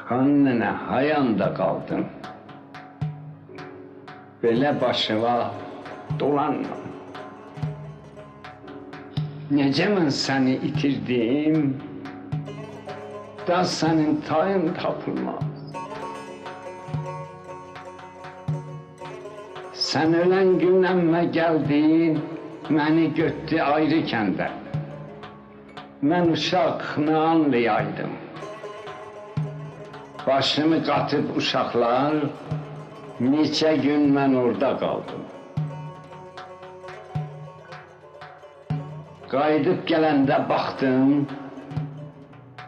Kannene hayanda kaldım. Böyle başıma dolanma. Nece ben seni itirdim, da senin tayın tapılmaz. Sen ölen gün emme geldin, beni götdü ayrı kende. Ben uşaq ne anlayaydım. Başımı katıp uşaqlar, neçə gün ben orada kaldım. Qayıdıb gələndə baxdım,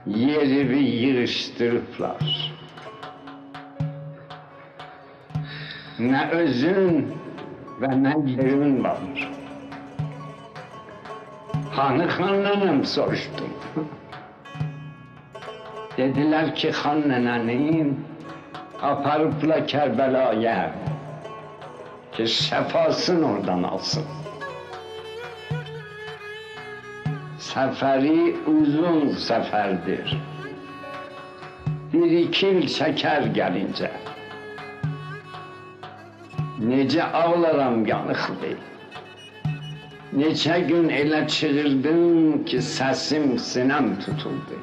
yerimi yığışdırıblar. Ne özün ve ne yerin var. Hanı xannenem soruştum. Dediler ki xannenenin aparıpla Kerbela'ya, ki şefasını oradan alsın. Seferi uzun seferdir. Bir iki yıl çeker gelince. Nece ağlaram yanıqlı. Neçə gün elə çığırdım ki sesim sinem tutuldu.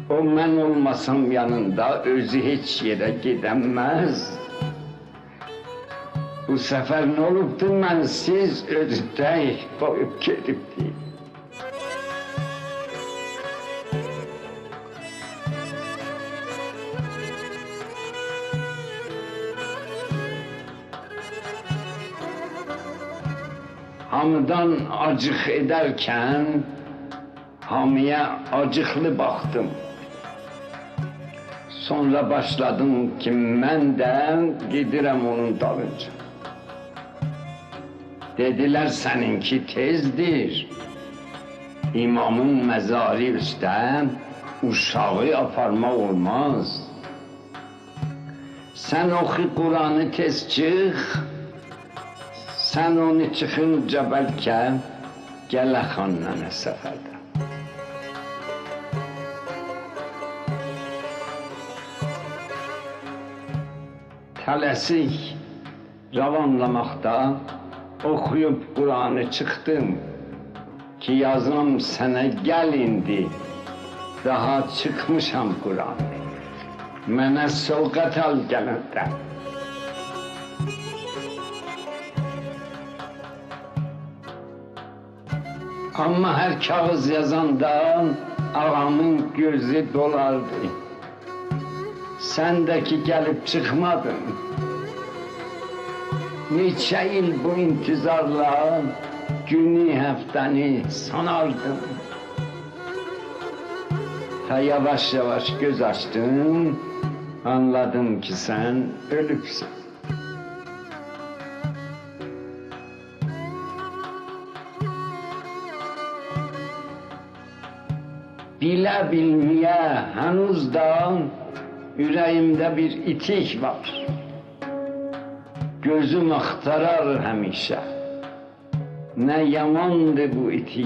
O mən olmasam yanında özü hiç yere gidemez. Bu sefer ne olubdu mən siz özü koyup gedibdi. Hamıdan acıq ederken hamıya acıklı baktım. Sonra başladım ki mən də gidirəm onun dalınca. Dediler seninki tezdir. İmamın mezarı üstte uşağı aparmak olmaz. Sen oku Kur'an'ı tez çık. Sen onu çıkınca belki gele xannene seferde. Tələsik ravanlamakta okuyup Kur'an'ı çıktım ki yazım sana gel indi. Daha çıkmışam Kur'an'ı. Mənə sovqat al gələndə. Ama her kağıt yazandan ağamın gözü dolardı. Sendeki gelip çıkmadın. Neçə yıl bu intizarla günü həftəni sanardım. Ta yavaş yavaş göz açtım, anladım ki sen ölüpsün. Bile bilmeye henüz da yüreğimde bir itik var. Gözüm aktarar hemişe. Ne yamandı bu itik.